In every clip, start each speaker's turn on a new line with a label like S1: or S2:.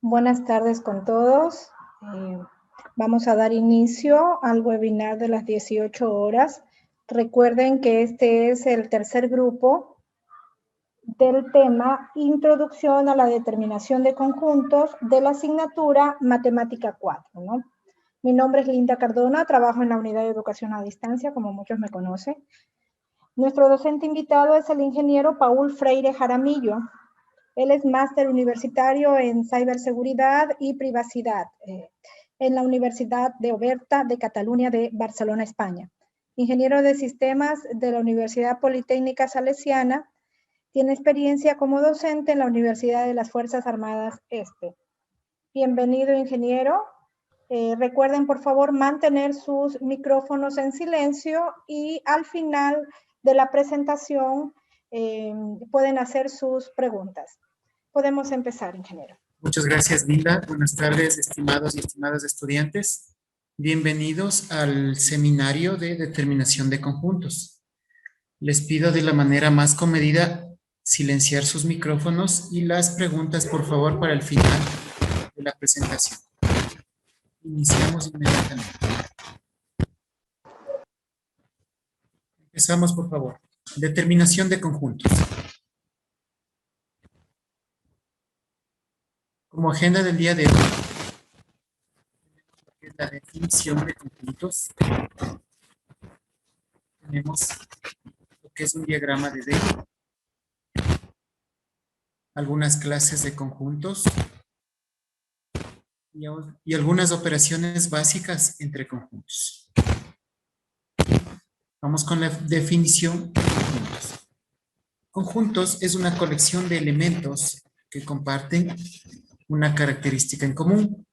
S1: Buenas tardes con todos. Vamos a dar inicio al webinar de las 18 horas. Recuerden que este es el tercer grupo del tema Introducción a la determinación de conjuntos de la asignatura Matemática 4, ¿no? Mi nombre es Linda Cardona, trabajo en la Unidad de Educación a Distancia, como muchos me conocen. Nuestro docente invitado es el ingeniero Paul Freire Jaramillo. Él es máster universitario en ciberseguridad y privacidad en la Universidad de Oberta de Cataluña de Barcelona, España. Ingeniero de sistemas de la Universidad Politécnica Salesiana, tiene experiencia como docente en la Universidad de las Fuerzas Armadas Este. Bienvenido, ingeniero. Recuerden, por favor, mantener sus micrófonos en silencio y al final de la presentación pueden hacer sus preguntas. Podemos empezar, ingeniero.
S2: Muchas gracias, Linda. Buenas tardes, estimados y estimadas estudiantes. Bienvenidos al seminario de determinación de conjuntos. Les pido de la manera más comedida silenciar sus micrófonos y las preguntas, por favor, para el final de la presentación. Iniciamos inmediatamente. Empezamos, por favor. Determinación de conjuntos. Como agenda del día de hoy, la definición de conjuntos. Tenemos lo que es un diagrama de Venn, algunas clases de conjuntos y algunas operaciones básicas entre conjuntos. Vamos con la definición de conjuntos. Conjuntos es una colección de elementos que comparten una característica en común.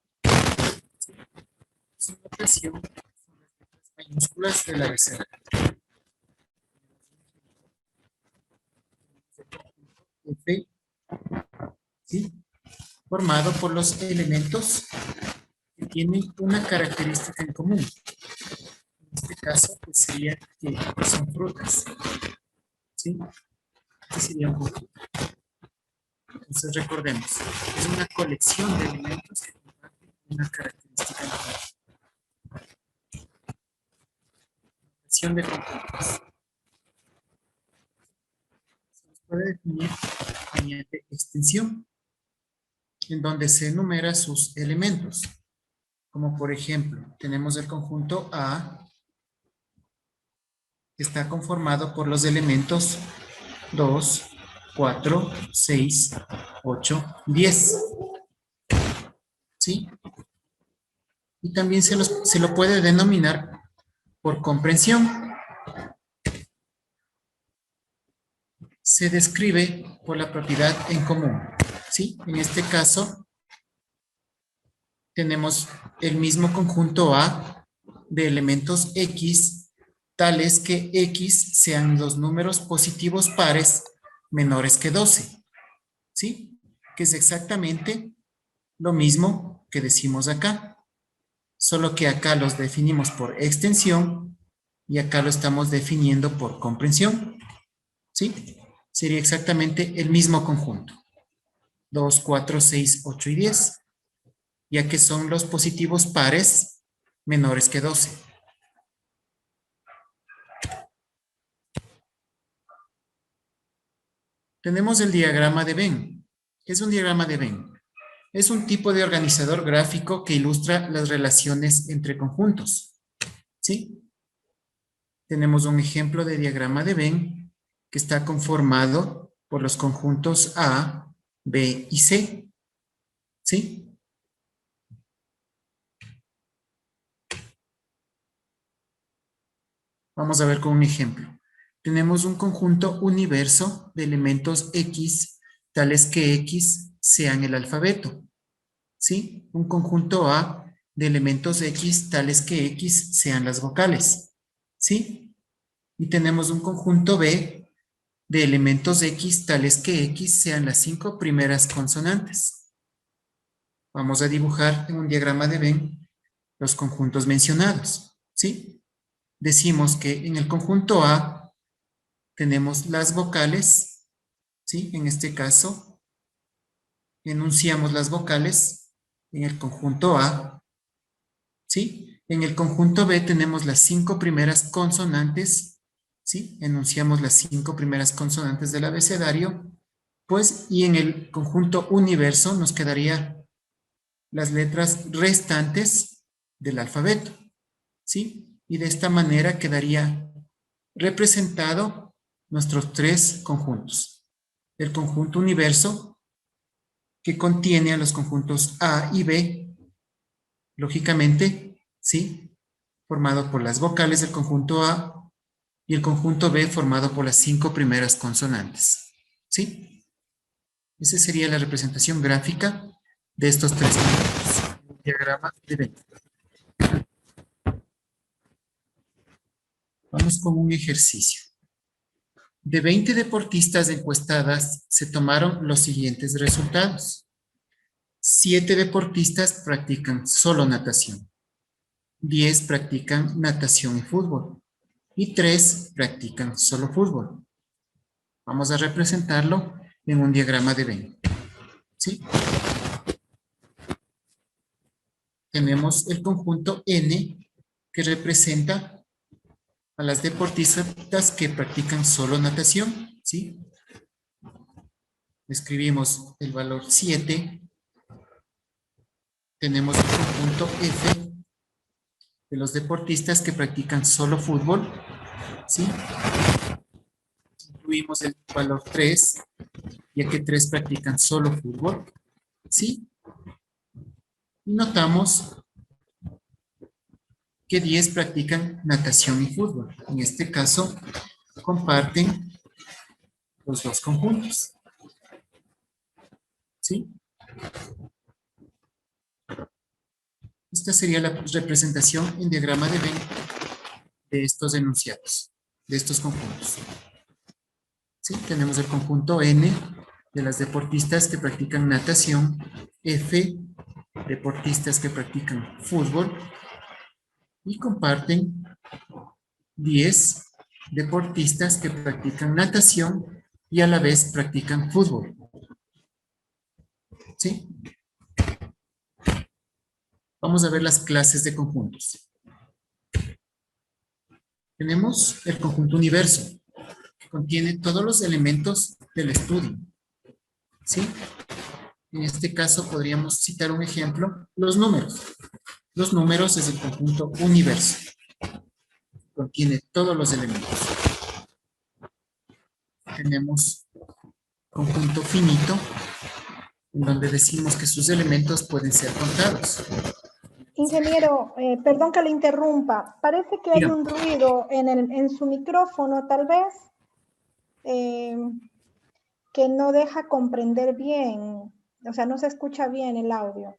S2: Su notación son las letras mayúsculas del abecedario. F, ¿sí? Formado por los elementos que tienen una característica en común. En este caso, pues sería que son frutas. ¿Sí? Este sería un conjunto. Entonces recordemos, es una colección de elementos que comparten una característica en común. Definición de conjuntos. Se los puede definir mediante extensión, en donde se enumera sus elementos. Como por ejemplo, tenemos el conjunto A, que está conformado por los elementos 2, 4, 6, 8, 10. ¿Sí? Y también se lo puede denominar por comprensión. Se describe por la propiedad en común. ¿Sí? En este caso, tenemos el mismo conjunto A de elementos X, tales que X sean los números positivos pares menores que 12. ¿Sí? Que es exactamente lo mismo que decimos acá. Solo que acá los definimos por extensión y acá lo estamos definiendo por comprensión. ¿Sí? Sería exactamente el mismo conjunto. 2, 4, 6, 8 y 10. Ya que son los positivos pares menores que 12. Tenemos el diagrama de Venn. ¿Qué es un diagrama de Venn? Es un tipo de organizador gráfico que ilustra las relaciones entre conjuntos. ¿Sí? Tenemos un ejemplo de diagrama de Venn que está conformado por los conjuntos A, B y C. ¿Sí? Vamos a ver con un ejemplo. Tenemos un conjunto universo de elementos X, tales que X sean el alfabeto. ¿Sí? Un conjunto A de elementos X, tales que X sean las vocales. ¿Sí? Y tenemos un conjunto B de elementos X, tales que X sean las 5 primeras consonantes. Vamos a dibujar en un diagrama de Venn los conjuntos mencionados. ¿Sí? Decimos que en el conjunto A tenemos las vocales, ¿sí? En este caso, enunciamos las vocales en el conjunto A, ¿sí? En el conjunto B tenemos las 5 primeras consonantes, ¿sí? Enunciamos las 5 primeras consonantes del abecedario, pues, y en el conjunto universo nos quedaría las letras restantes del alfabeto, ¿sí? Y de esta manera quedaría representado nuestros 3 conjuntos. El conjunto universo, que contiene a los conjuntos A y B, lógicamente, ¿sí? Formado por las vocales del conjunto A y el conjunto B formado por las 5 primeras consonantes, ¿sí? Esa sería la representación gráfica de estos 3 conjuntos. Diagrama de Venn. Vamos con un ejercicio. De 20 deportistas encuestadas se tomaron los siguientes resultados. 7 deportistas practican solo natación. 10 practican natación y fútbol. Y 3 practican solo fútbol. Vamos a representarlo en un diagrama de Venn. ¿Sí? Tenemos el conjunto N que representa a las deportistas que practican solo natación, ¿sí? Escribimos el valor 7. Tenemos el conjunto F de los deportistas que practican solo fútbol, ¿sí? Incluimos el valor 3, ya que 3 practican solo fútbol, ¿sí? Y notamos que 10 practican natación y fútbol. En este caso, comparten los dos conjuntos, ¿sí? Esta sería la representación en diagrama de Venn de estos enunciados, de estos conjuntos. ¿Sí? Tenemos el conjunto N de las deportistas que practican natación, F, deportistas que practican fútbol, y comparten 10 deportistas que practican natación y a la vez practican fútbol. ¿Sí? Vamos a ver las clases de conjuntos. Tenemos el conjunto universo, que contiene todos los elementos del estudio. ¿Sí? En este caso podríamos citar un ejemplo, los números. Los números es el conjunto universo. Contiene todos los elementos. Tenemos conjunto finito, en donde decimos que sus elementos pueden ser contados.
S1: Ingeniero, perdón que le interrumpa. Parece que hay un ruido en su micrófono, tal vez, que no deja comprender bien. O sea, no se escucha bien el audio.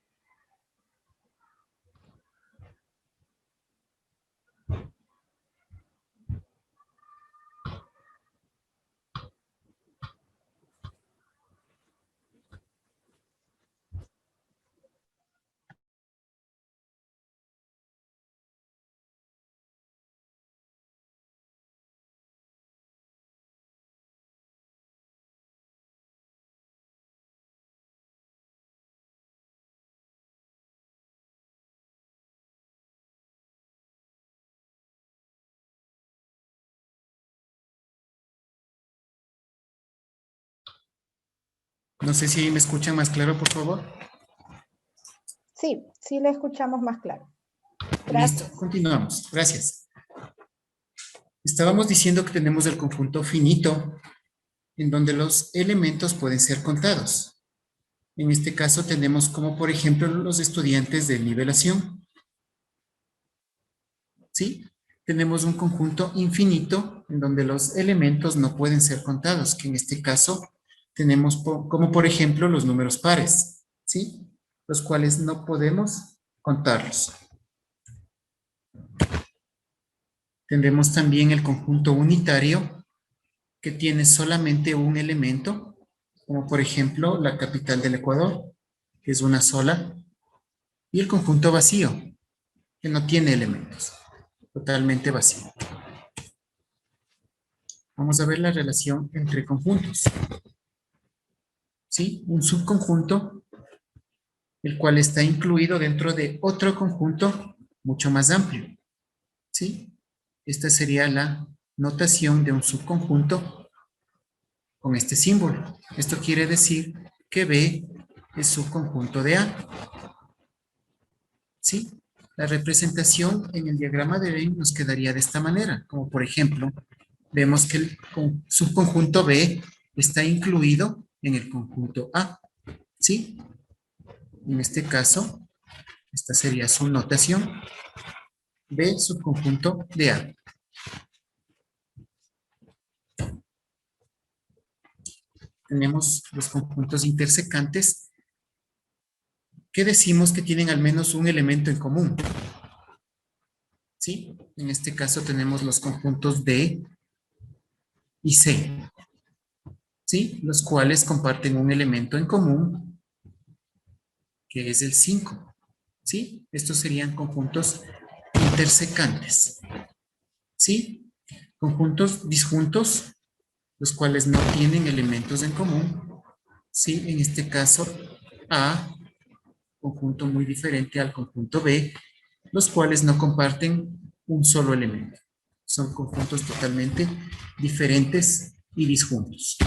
S2: No sé si me escuchan más claro, por favor.
S1: Sí, sí le escuchamos más claro. Gracias.
S2: Listo, continuamos. Gracias. Estábamos diciendo que tenemos el conjunto finito, en donde los elementos pueden ser contados. En este caso tenemos como, por ejemplo, los estudiantes de nivelación. ¿Sí? Tenemos un conjunto infinito, en donde los elementos no pueden ser contados, que en este caso tenemos como, por ejemplo, los números pares, ¿sí? Los cuales no podemos contarlos. Tendremos también el conjunto unitario, que tiene solamente un elemento, como por ejemplo la capital del Ecuador, que es una sola, y el conjunto vacío, que no tiene elementos, totalmente vacío. Vamos a ver la relación entre conjuntos. ¿Sí? Un subconjunto el cual está incluido dentro de otro conjunto mucho más amplio. ¿Sí? Esta sería la notación de un subconjunto con este símbolo. Esto quiere decir que B es subconjunto de A. ¿Sí? La representación en el diagrama de Venn nos quedaría de esta manera, como por ejemplo, vemos que el subconjunto B está incluido en el conjunto A. ¿Sí? En este caso, esta sería su notación. B subconjunto de A. Tenemos los conjuntos intersecantes que decimos que tienen al menos un elemento en común. ¿Sí? En este caso tenemos los conjuntos D y C. ¿Sí? Los cuales comparten un elemento en común, que es el 5. ¿Sí? Estos serían conjuntos intersecantes. ¿Sí? Conjuntos disjuntos, los cuales no tienen elementos en común. ¿Sí? En este caso, A, conjunto muy diferente al conjunto B, los cuales no comparten un solo elemento. Son conjuntos totalmente diferentes y disjuntos.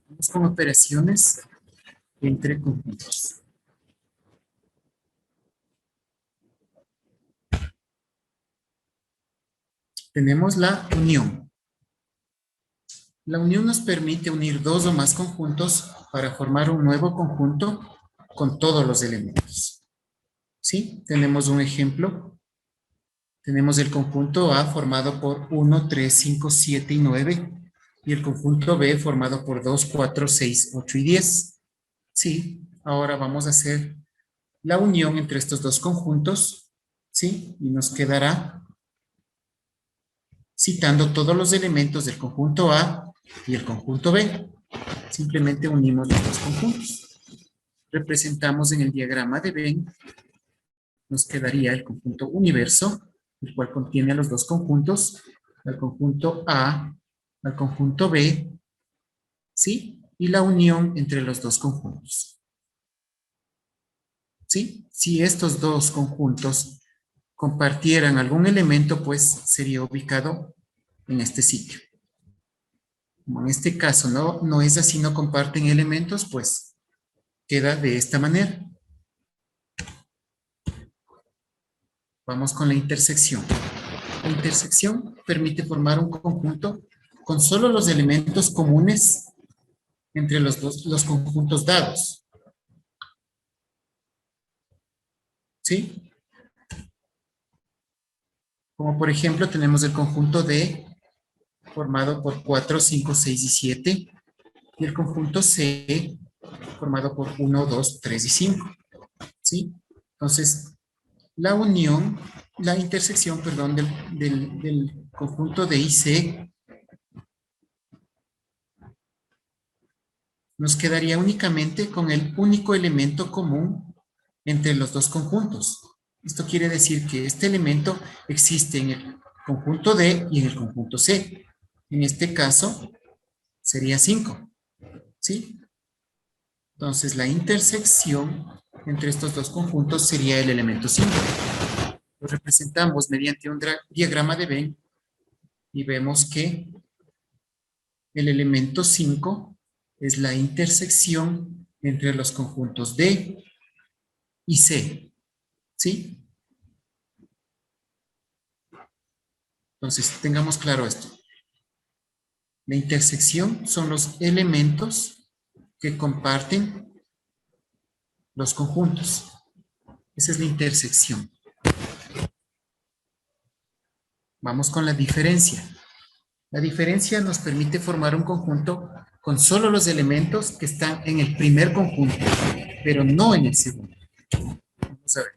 S2: Vamos con operaciones entre conjuntos. Tenemos la unión. La unión nos permite unir dos o más conjuntos para formar un nuevo conjunto con todos los elementos. ¿Sí? Tenemos un ejemplo. Tenemos el conjunto A formado por 1, 3, 5, 7 y 9. Y el conjunto B formado por 2, 4, 6, 8 y 10. Sí, ahora vamos a hacer la unión entre estos dos conjuntos. Sí, y nos quedará citando todos los elementos del conjunto A y el conjunto B. Simplemente unimos los dos conjuntos. Representamos en el diagrama de Venn, nos quedaría el conjunto universo, el cual contiene a los dos conjuntos, al conjunto A, al conjunto B, ¿sí? Y la unión entre los dos conjuntos. ¿Sí? Si estos dos conjuntos compartieran algún elemento, pues sería ubicado en este sitio. Como en este caso no es así, no comparten elementos, pues queda de esta manera. Vamos con la intersección. La intersección permite formar un conjunto con solo los elementos comunes entre los conjuntos dados. ¿Sí? Como por ejemplo tenemos el conjunto D formado por 4, 5, 6 y 7 y el conjunto C formado por 1, 2, 3 y 5. ¿Sí? Entonces, la unión, la intersección, perdón, del conjunto D y C nos quedaría únicamente con el único elemento común entre los dos conjuntos. Esto quiere decir que este elemento existe en el conjunto D y en el conjunto C. En este caso, sería 5. ¿Sí? Entonces, la intersección entre estos dos conjuntos sería el elemento 5. Lo representamos mediante un diagrama de Venn y vemos que el elemento 5 es la intersección entre los conjuntos D y C. ¿Sí? Entonces, tengamos claro esto. La intersección son los elementos que comparten los conjuntos. Esa es la intersección. Vamos con la diferencia. La diferencia nos permite formar un conjunto con solo los elementos que están en el primer conjunto, pero no en el segundo. Vamos a ver.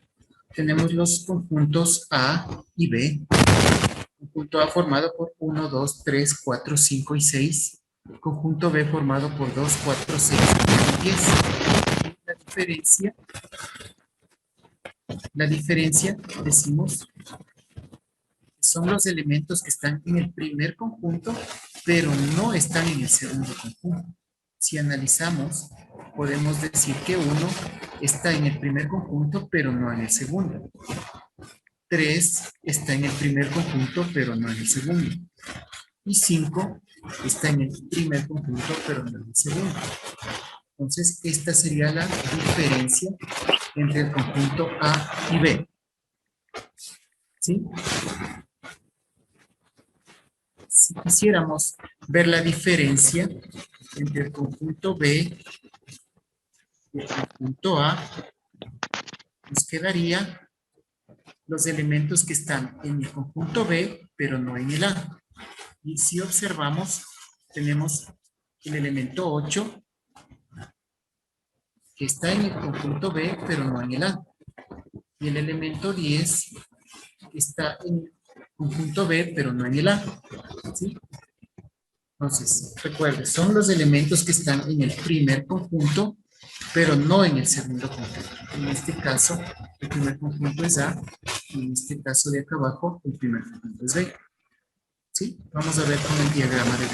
S2: Tenemos los conjuntos A y B. Conjunto A formado por 1, 2, 3, 4, 5 y 6. Conjunto B formado por 2, 4, 6 y 10. La diferencia, decimos, son los elementos que están en el primer conjunto, pero no están en el segundo conjunto. Si analizamos podemos decir que 1 está en el primer conjunto, pero no en el segundo. 3 está en el primer conjunto, pero no en el segundo. Y 5 está en el primer conjunto, pero no en el segundo. Entonces, esta sería la diferencia entre el conjunto A y B. ¿Sí? Si quisiéramos ver la diferencia entre el conjunto B y el conjunto A, nos quedaría los elementos que están en el conjunto B, pero no en el A. Y si observamos, tenemos el elemento 8, que está en el conjunto B, pero no en el A. Y el elemento 10, que está en el conjunto B, pero no en el A. ¿Sí? Entonces, recuerden, son los elementos que están en el primer conjunto, pero no en el segundo conjunto. En este caso, el primer conjunto es A, y en este caso de acá abajo, el primer conjunto es B. ¿Sí? Vamos a ver con el diagrama de B.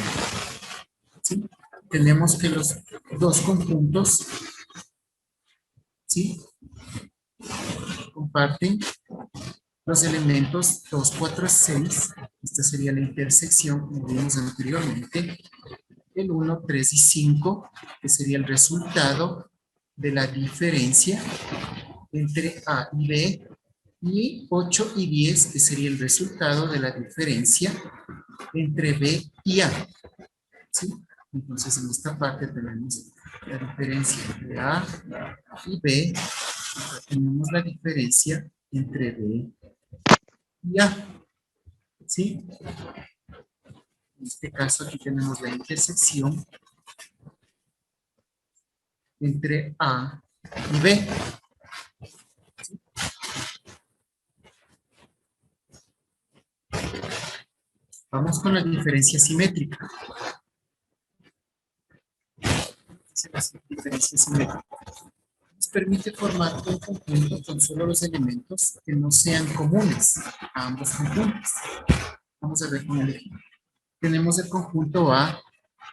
S2: ¿Sí? Tenemos que los dos conjuntos, ¿sí?, comparten los elementos 2, 4, 6. Esta sería la intersección, como vimos anteriormente. El 1, 3 y 5, que sería el resultado de la diferencia entre A y B. Y 8 y 10, que sería el resultado de la diferencia entre B y A. ¿Sí? Entonces, en esta parte tenemos la diferencia entre A y B. Tenemos la diferencia entre B y A. ¿Sí? En este caso, aquí tenemos la intersección entre A y B. ¿Sí? Vamos con la diferencia simétrica. La diferencia simétrica nos permite formar un conjunto con solo los elementos que no sean comunes a ambos conjuntos. Vamos a ver con el ejemplo. Tenemos el conjunto A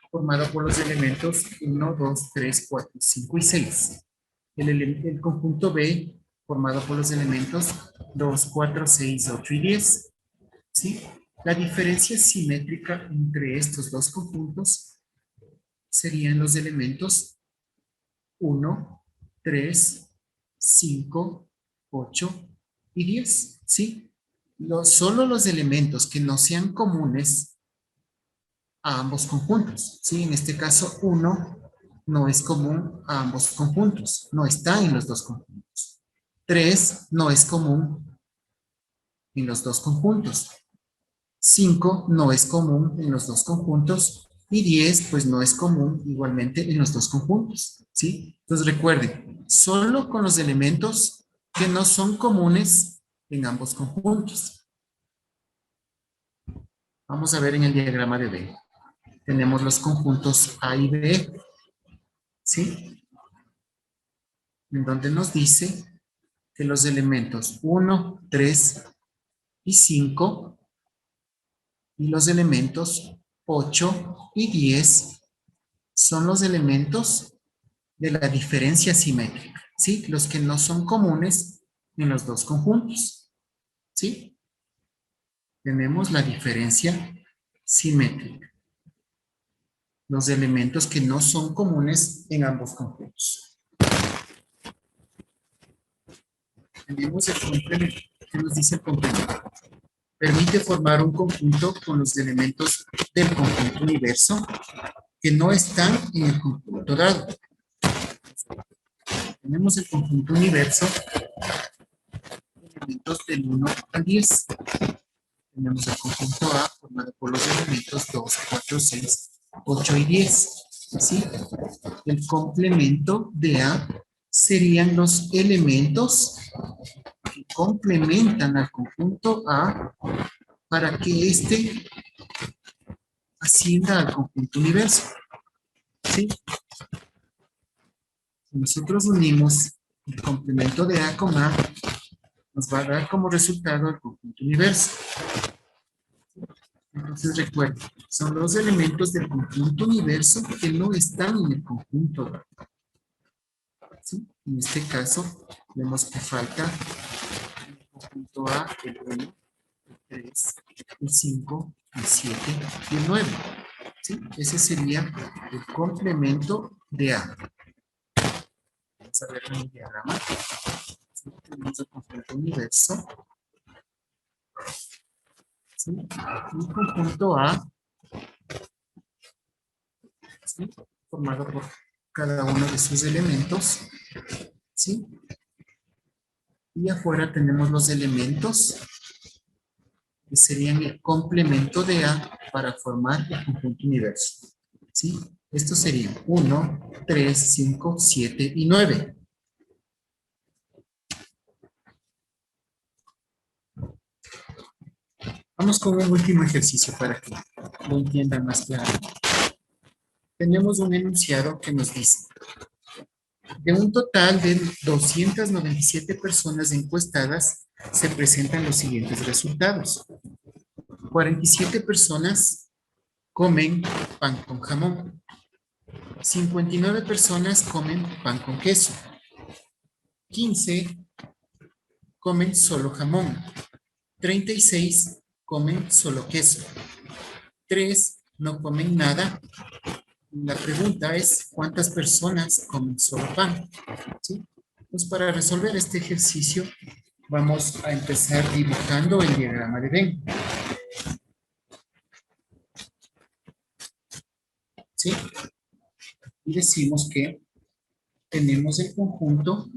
S2: formado por los elementos 1, 2, 3, 4, 5 y 6. El conjunto B formado por los elementos 2, 4, 6, 8 y 10. ¿Sí? La diferencia simétrica entre estos dos conjuntos serían los elementos 1, 3, 5, 8 y 10. ¿Sí? Solo los elementos que no sean comunes a ambos conjuntos. ¿Sí? En este caso, 1 no es común a ambos conjuntos. No está en los dos conjuntos. 3 no es común en los dos conjuntos. 5 no es común en los dos conjuntos. Y 10, pues no es común igualmente en los dos conjuntos. ¿Sí? Entonces recuerden, solo con los elementos que no son comunes en ambos conjuntos. Vamos a ver en el diagrama de B. Tenemos los conjuntos A y B. ¿Sí? En donde nos dice que los elementos 1, 3 y 5 y los elementos 8 y 10 son los elementos de la diferencia simétrica, ¿sí? Los que no son comunes en los dos conjuntos, ¿sí? Tenemos la diferencia simétrica. Los elementos que no son comunes en ambos conjuntos. Tenemos el complemento. ¿Qué nos dice el complemento? Permite formar un conjunto con los elementos del conjunto universo que no están en el conjunto dado. Tenemos el conjunto universo, elementos del 1 al 10. Tenemos el conjunto A formado por los elementos 2, 4, 6, 8 y 10. ¿Sí? El complemento de A serían los elementos que complementan al conjunto A para que éste ascienda al conjunto universo. ¿Sí? Si nosotros unimos el complemento de A con A, nos va a dar como resultado el conjunto universo. Entonces recuerden, son los elementos del conjunto universo que no están en el conjunto A. ¿sí? En este caso, vemos que falta el conjunto A, el 1, el 3, el 5, el 7 y el 9. ¿Sí? Ese sería el complemento de A. Vamos a ver en el diagrama. ¿Sí? Tenemos el conjunto universo. ¿Sí? Un conjunto A, ¿sí? Formado por cada uno de sus elementos. ¿Sí? Y afuera tenemos los elementos que serían el complemento de A para formar el conjunto universo. ¿Sí? Estos serían 1, 3, 5, 7 y 9. Vamos con un último ejercicio para que lo entiendan más claro. Tenemos un enunciado que nos dice: de un total de 297 personas encuestadas, se presentan los siguientes resultados. 47 personas comen pan con jamón. 59 personas comen pan con queso. 15 comen solo jamón. 36 comen solo queso. 3 no comen nada. La pregunta es, ¿cuántas personas comen solo pan? ¿Sí? Pues para resolver este ejercicio, vamos a empezar dibujando el diagrama de Venn. ¿Sí? Y decimos que tenemos el conjunto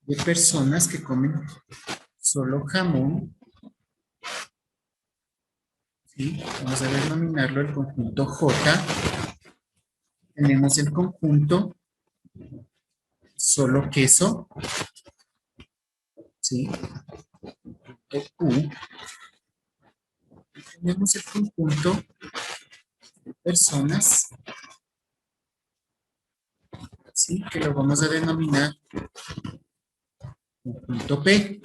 S2: de personas que comen solo jamón. ¿Sí? Vamos a denominarlo el conjunto J. Tenemos el conjunto solo queso. ¿Sí? Q. Tenemos el conjunto de personas, ¿sí? Que lo vamos a denominar conjunto P.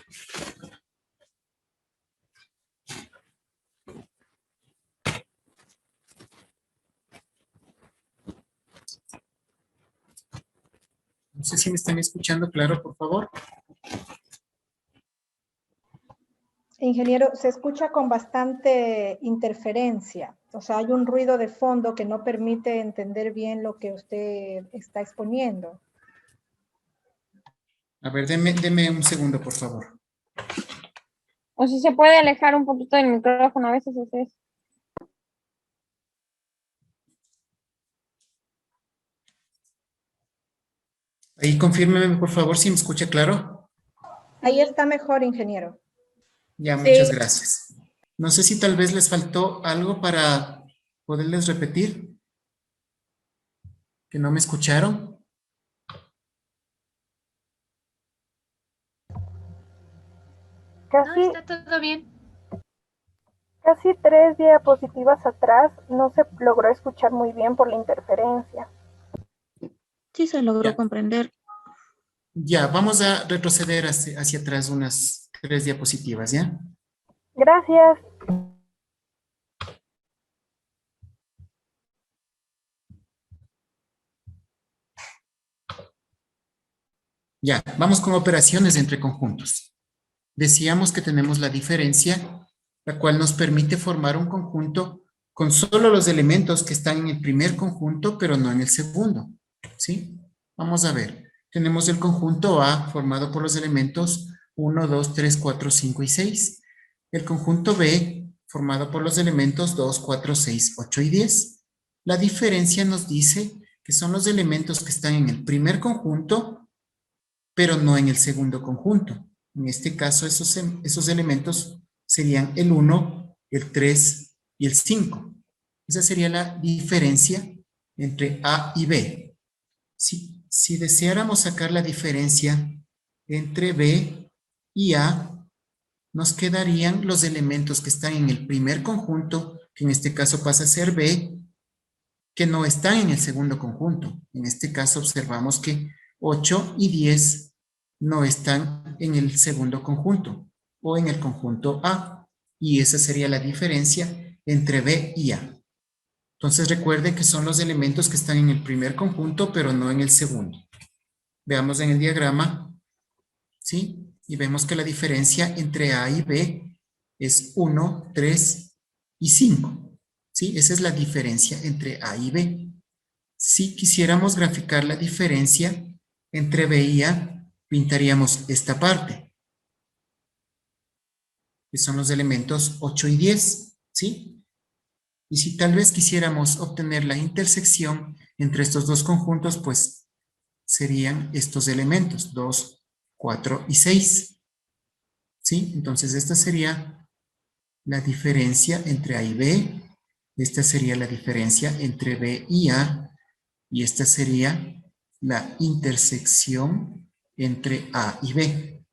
S2: No sé si me están escuchando claro, por favor.
S1: Ingeniero, se escucha con bastante interferencia. O sea, hay un ruido de fondo que no permite entender bien lo que usted está exponiendo.
S2: A ver, deme un segundo, por favor.
S3: O si se puede alejar un poquito del micrófono, a veces es eso.
S2: Ahí confírmeme, por favor, si me escucha claro.
S1: Ahí está mejor, ingeniero.
S2: Ya, muchas gracias. No sé si tal vez les faltó algo para poderles repetir. ¿Que no me escucharon?
S4: Casi,
S5: No, está todo bien.
S4: casi 3 diapositivas atrás no se logró escuchar muy bien por la interferencia.
S5: Sí se logró
S2: Ya.
S5: comprender.
S2: Ya, vamos a retroceder hacia atrás unas 3 diapositivas, ¿ya?
S4: Gracias.
S2: Ya, vamos con operaciones entre conjuntos. Decíamos que tenemos la diferencia, la cual nos permite formar un conjunto con solo los elementos que están en el primer conjunto, pero no en el segundo, ¿sí? Vamos a ver. Tenemos el conjunto A formado por los elementos 1, 2, 3, 4, 5 y 6. El conjunto B formado por los elementos 2, 4, 6, 8 y 10. La diferencia nos dice que son los elementos que están en el primer conjunto, pero no en el segundo conjunto. En este caso, esos elementos serían el 1, el 3 y el 5. Esa sería la diferencia entre A y B. Si deseáramos sacar la diferencia entre B y A, nos quedarían los elementos que están en el primer conjunto, que en este caso pasa a ser B, que no están en el segundo conjunto. En este caso observamos que 8 y 10 no están en el segundo conjunto o en el conjunto A. Y esa sería la diferencia entre B y A. Entonces recuerde que son los elementos que están en el primer conjunto, pero no en el segundo. Veamos en el diagrama, ¿sí? Y vemos que la diferencia entre A y B es 1, 3 y 5. ¿Sí? Esa es la diferencia entre A y B. Si quisiéramos graficar la diferencia entre B y A, pintaríamos esta parte, que son los elementos 8 y 10, ¿sí? Y si tal vez quisiéramos obtener la intersección entre estos dos conjuntos, pues serían estos elementos, 2, 4 y 6. ¿Sí? Entonces esta sería la diferencia entre A y B, esta sería la diferencia entre B y A, y esta sería la intersección entre A y B.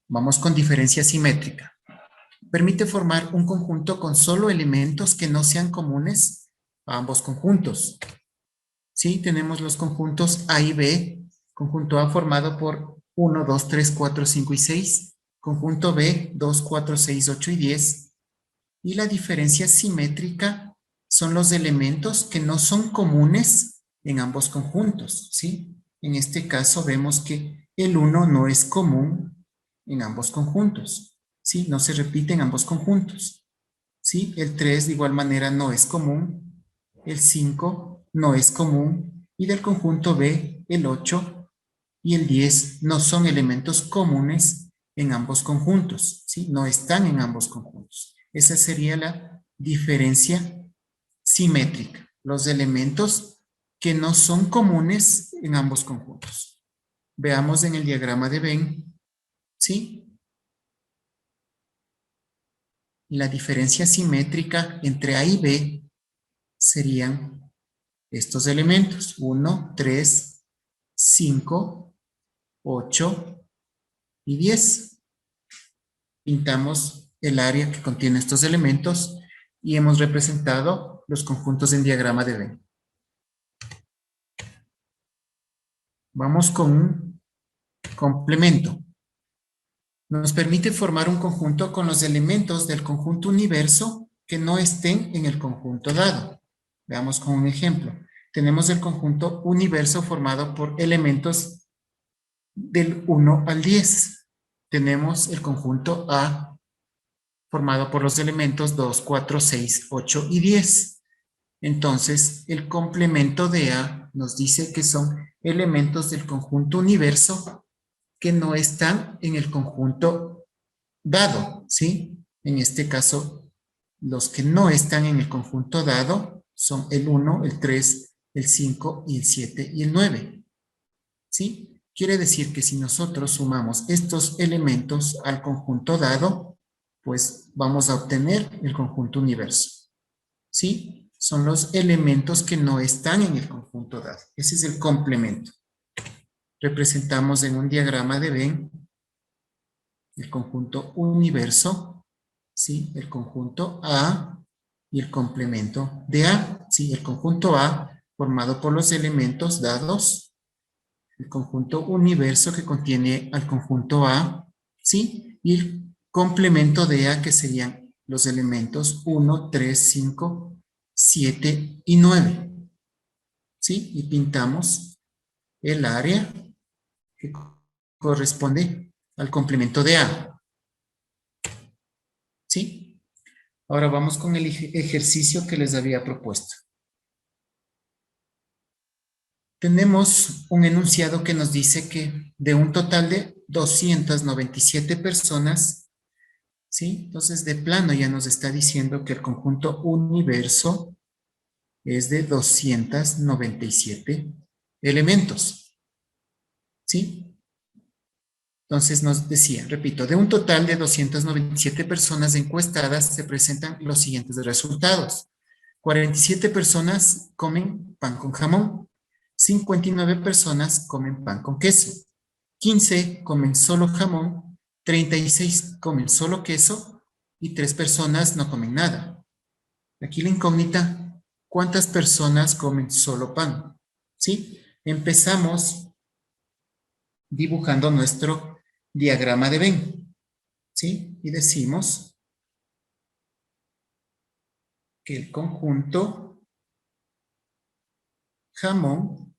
S2: Vamos con diferencia simétrica. Permite formar un conjunto con solo elementos que no sean comunes a ambos conjuntos. ¿Sí? Tenemos los conjuntos A y B. Conjunto A formado por 1, 2, 3, 4, 5 y 6. Conjunto B, 2, 4, 6, 8 y 10. Y la diferencia simétrica son los elementos que no son comunes en ambos conjuntos, ¿sí? En este caso vemos que el 1 no es común en ambos conjuntos, ¿sí? No se repite en ambos conjuntos, ¿sí? El 3 de igual manera no es común, el 5 no es común, y del conjunto B, el 8 y el 10 no son elementos comunes en ambos conjuntos, ¿sí? No están en ambos conjuntos. Esa sería la diferencia simétrica, los elementos que no son comunes en ambos conjuntos. Veamos en el diagrama de Venn, ¿sí? La diferencia simétrica entre A y B serían estos elementos, 1, 3, 5, 8 y 10. Pintamos el área que contiene estos elementos y hemos representado los conjuntos en diagrama de Venn. Vamos con un complemento. Nos permite formar un conjunto con los elementos del conjunto universo que no estén en el conjunto dado. Veamos con un ejemplo. Tenemos el conjunto universo formado por elementos del 1 al 10. Tenemos el conjunto A formado por los elementos 2, 4, 6, 8 y 10. Entonces, el complemento de A nos dice que son elementos del conjunto universo que no están en el conjunto dado, ¿sí? En este caso, los que no están en el conjunto dado son el 1, el 3, el 5 y el 7 y el 9, ¿sí? Quiere decir que si nosotros sumamos estos elementos al conjunto dado, pues vamos a obtener el conjunto universo, ¿sí? Son los elementos que no están en el conjunto dado. Ese es el complemento. Representamos en un diagrama de Venn el conjunto universo, ¿sí? El conjunto A y el complemento de A, ¿sí? El conjunto A formado por los elementos dados, el conjunto universo que contiene al conjunto A, ¿sí? Y el complemento de A que serían los elementos 1, 3, 5, 7 y 9, ¿sí? Y pintamos el área que corresponde al complemento de A. ¿Sí? Ahora vamos con el ejercicio que les había propuesto. Tenemos un enunciado que nos dice que de un total de 297 personas, ¿sí? Entonces de plano ya nos está diciendo que el conjunto universo es de 297 elementos, ¿sí? Entonces nos decía, repito, de un total de 297 personas encuestadas se presentan los siguientes resultados. 47 personas comen pan con jamón, 59 personas comen pan con queso, 15 comen solo jamón, 36 comen solo queso y 3 personas no comen nada. Aquí la incógnita, ¿cuántas personas comen solo pan? ¿Sí? Empezamos dibujando nuestro diagrama de Venn, ¿sí? Y decimos que el conjunto jamón,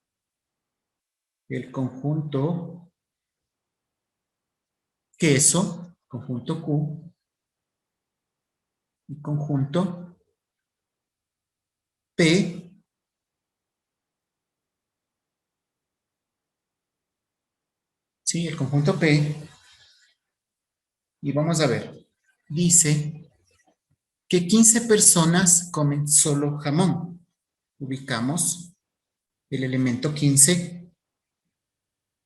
S2: el conjunto queso, conjunto Q, y conjunto P, ¿sí? El conjunto P, y vamos a ver, dice que 15 personas comen solo jamón. Ubicamos el elemento 15.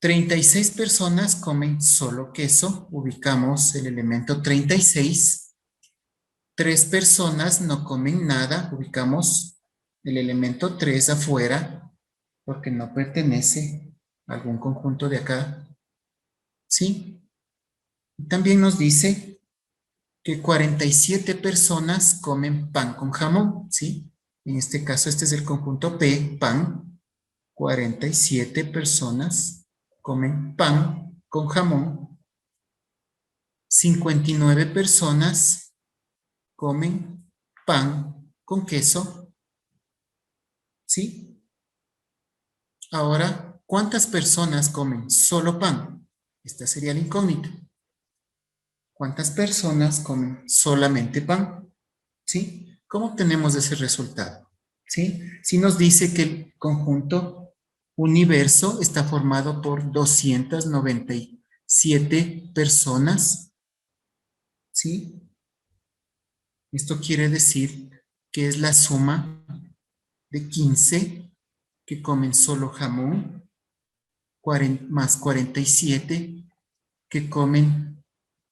S2: 36 personas comen solo queso. Ubicamos el elemento 36. 3 personas no comen nada. Ubicamos el elemento 3 afuera, porque no pertenece a algún conjunto de acá. ¿Sí? También nos dice que 47 personas comen pan con jamón, ¿sí? En este caso, este es el conjunto P, pan. 47 personas comen pan con jamón. 59 personas comen pan con queso, ¿sí? Ahora, ¿cuántas personas comen solo pan? Esta sería la incógnita. ¿Cuántas personas comen solamente pan? ¿Sí? ¿Cómo obtenemos ese resultado? ¿Sí? Si nos dice que el conjunto universo está formado por 297 personas, ¿sí? Esto quiere decir que es la suma de 15 que comen solo jamón, más 47 que comen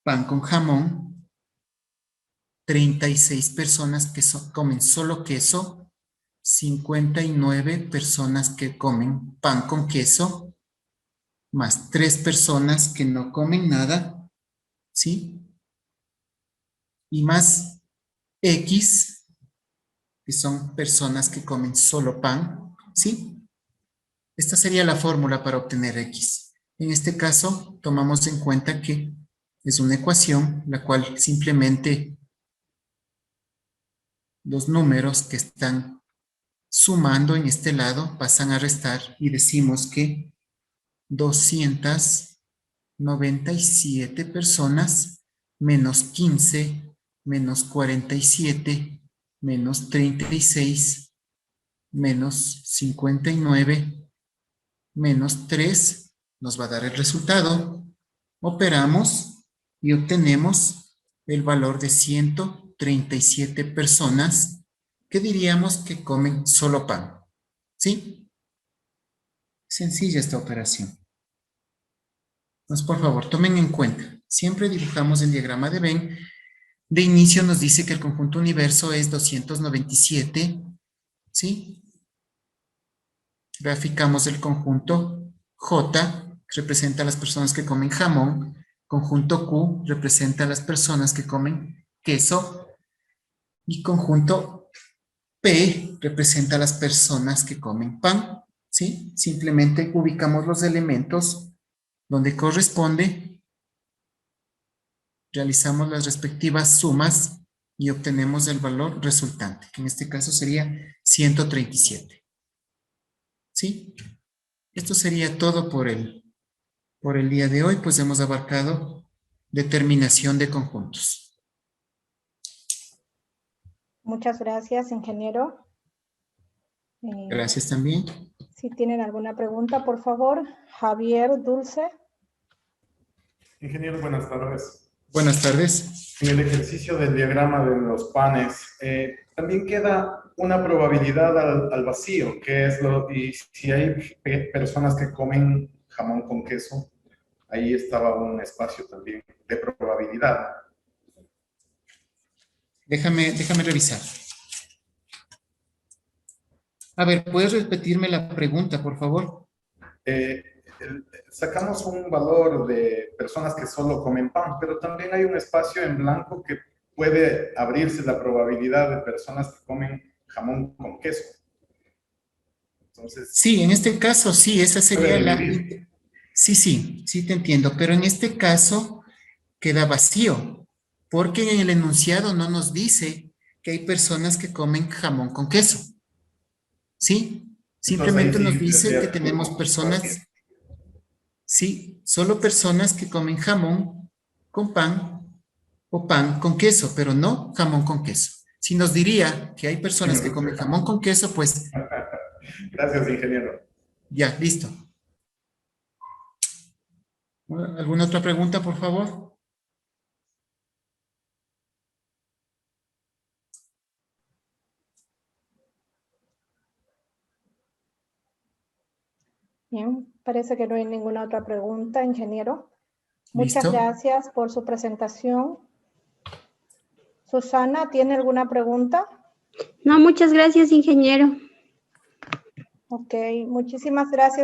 S2: pan con jamón, 36 personas que comen solo queso, 59 personas que comen pan con queso, más 3 personas que no comen nada, ¿sí? Y más X, que son personas que comen solo pan, ¿sí? Esta sería la fórmula para obtener X. En este caso, tomamos en cuenta que es una ecuación, la cual simplemente los números que están sumando en este lado pasan a restar y decimos que 297 personas menos 15 menos 47 menos 36 menos 59 menos 3 nos va a dar el resultado. Operamos y obtenemos el valor de 137 personas que diríamos que comen solo pan. ¿Sí? Sencilla esta operación. Pues por favor, tomen en cuenta. Siempre dibujamos el diagrama de Venn. De inicio nos dice que el conjunto universo es 297. ¿Sí? Graficamos el conjunto J, que representa a las personas que comen jamón. Conjunto Q representa a las personas que comen queso. Y conjunto P representa a las personas que comen pan. ¿Sí? Simplemente ubicamos los elementos donde corresponde, realizamos las respectivas sumas y obtenemos el valor resultante, que en este caso sería 137. ¿Sí? Esto sería todo por el día de hoy, pues hemos abarcado determinación de conjuntos.
S1: Muchas gracias, ingeniero.
S2: Gracias también.
S1: Si tienen alguna pregunta, por favor. Javier Dulce.
S6: Ingeniero, buenas tardes.
S2: Buenas tardes.
S6: En el ejercicio del diagrama de los panes, también queda una probabilidad al vacío, que es y si hay personas que comen jamón con queso, ahí estaba un espacio también de probabilidad.
S2: Déjame revisar. A ver, ¿puedes repetirme la pregunta, por favor?
S6: Sacamos un valor de personas que solo comen pan, pero también hay un espacio en blanco que puede abrirse la probabilidad de personas que comen jamón con queso. Entonces,
S2: sí, en este caso sí, esa sería la...
S6: dividir.
S2: Sí, te entiendo, pero en este caso queda vacío, porque en el enunciado no nos dice que hay personas que comen jamón con queso. ¿Sí? Simplemente nos dice que tenemos personas, sí, solo personas que comen jamón con pan o pan con queso, pero no jamón con queso. Si nos diría que hay personas que comen jamón con queso, pues...
S6: Gracias, ingeniero.
S2: Ya, listo. ¿Alguna otra pregunta, por favor?
S1: Bien, parece que no hay ninguna otra pregunta, ingeniero. Muchas
S2: ¿Listo?
S1: gracias por su presentación. Susana, ¿tiene alguna pregunta?
S5: No, muchas gracias, ingeniero.
S1: Ok, muchísimas gracias.